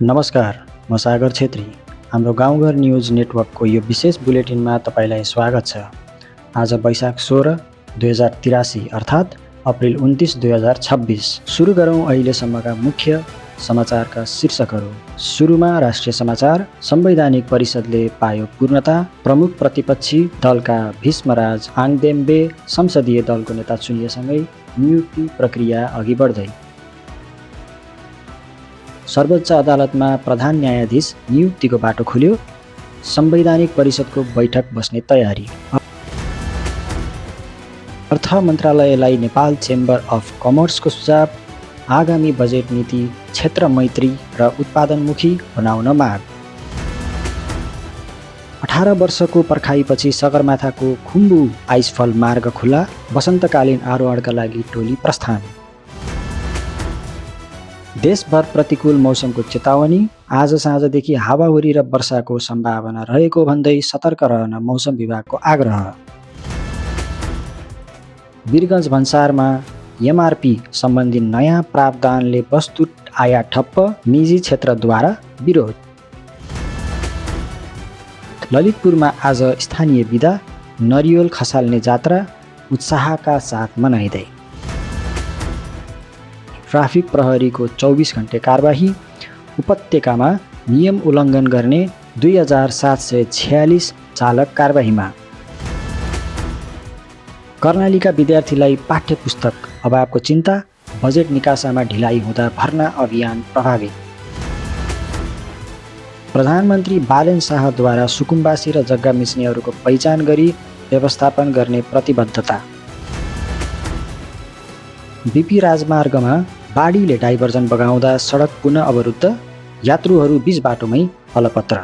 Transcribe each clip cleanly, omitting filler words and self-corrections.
नमस्कार, म सागर छेत्री। हाम्रो गाउँघर न्युज नेटवर्कको यो विशेष बुलेटिनमा तपाईँलाई स्वागत छ। आज वैशाख 16, 2083 अर्थात् अप्रिल 29, 2026। सुरु गरौँ अहिलेसम्मका मुख्य समाचारका शीर्षकहरू। सुरुमा राष्ट्रिय समाचार। संवैधानिक परिषदले पायो पूर्णता। प्रमुख प्रतिपक्षी दलका भीष्मराज आङदेम्बे संसदीय दलको नेता चुनिएसँगै नियुक्ति प्रक्रिया अघि बढ्दै। सर्वोच्च अदालतमा प्रधान न्यायाधीश नियुक्तिको बाटो खुल्यो। संवैधानिक परिषदको बैठक बस्ने तयारी। अर्थ मन्त्रालयलाई नेपाल चेम्बर अफ कमर्सको सुझाव। आगामी बजेट नीति क्षेत्र मैत्री र उत्पादनमुखी बनाउन माग। 18 वर्षको पर्खाइपछि सगरमाथाको खुम्बु आइसफल मार्ग खुला। वसन्तकालीन आरोहणका लागि टोली प्रस्थान। देशभर प्रतिकूल मौसमको चेतावनी। आज साँझदेखि हावाहुरी र वर्षाको सम्भावना रहेको भन्दै सतर्क रहन मौसम विभागको आग्रह। वीरगञ्ज भन्सारमा एमआरपी सम्बन्धी नयाँ प्रावधानले वस्तु आयात ठप्प। निजी क्षेत्रद्वारा विरोध। ललितपुरमा आज स्थानीय बिदा। नरिवल खसाल्ने जात्रा उत्साहका साथ मनाइँदै। ट्राफिक प्रहरीको 24 घण्टे कारबाही। उपत्यकामा नियम उल्लङ्घन गर्ने 2746 चालक कारबाहीमा। कर्णालीका विद्यार्थीलाई पाठ्य पुस्तक अभावको चिन्ता। बजेट निकासामा ढिलाइ हुँदा भर्ना अभियान प्रभावित। प्रधानमन्त्री बालेन शाहद्वारा सुकुम्बासी र जग्गा मिच्नेहरूको पहिचान गरी व्यवस्थापन गर्ने प्रतिबद्धता। बीपी राजमार्गमा बाढीले डाइभर्जन बगाउँदा सडक पुनः अवरुद्ध। यात्रुहरू बीच बाटोमै अलपत्र।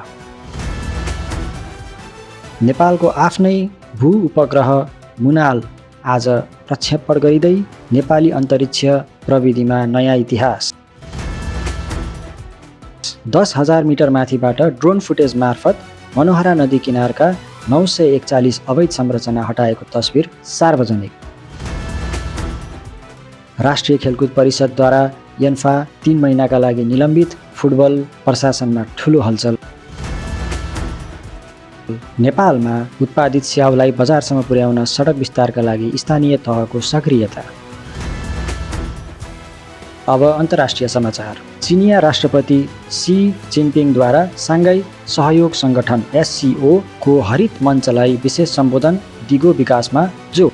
नेपालको आफ्नै भू उपग्रह मुनाल आज प्रक्षेपण गरिँदै। नेपाली अन्तरिक्ष प्रविधिमा नयाँ इतिहास। 10,000 मिटर माथिबाट ड्रोन फुटेज मार्फत मनोहरा नदी किनारका 941 अवैध संरचना हटाएको तस्बिर सार्वजनिक। राष्ट्रिय खेलकुद परिषदद्वारा यन्फा 3 महिनाका लागि निलम्बित। फुटबल प्रशासनमा ठूलो हलचल। नेपालमा उत्पादित स्याउलाई बजारसम्म पुर्याउन सडक विस्तारका लागि स्थानीय तहको सक्रियता। अब अन्तर्राष्ट्रिय समाचार। चिनिया राष्ट्रपति सी जिनपिङद्वारा साङ्घाई सहयोग सङ्गठन SCO को हरित मञ्चलाई विशेष सम्बोधन। दिगो विकासमा जोड।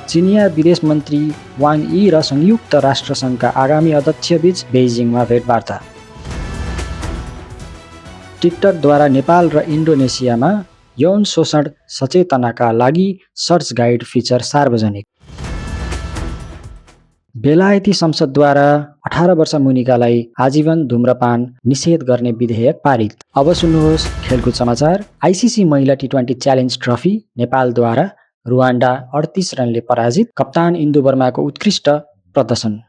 चिनिया विदेश मन्त्री वाङ यी र संयुक्त राष्ट्रसङ्घका आगामी अध्यक्षबीच बेइजिङमा भेटवार्ता। टिकटकद्वारा नेपाल र इन्डोनेसियामा यौन शोषण सचेतनाका लागि सर्च गाइड फिचर सार्वजनिक। बेलायती संसदद्वारा 18 वर्ष मुनिकालाई आजीवन धूम्रपान निषेध गर्ने विधेयक पारित। अब सुन्नुहोस् खेलकुद समाचार। आइसिसी महिला T20 च्यालेन्ज ट्रफी नेपालद्वारा रुवान्डा 38 रनले पराजित। कप्तान इन्दु वर्माको उत्कृष्ट प्रदर्शन।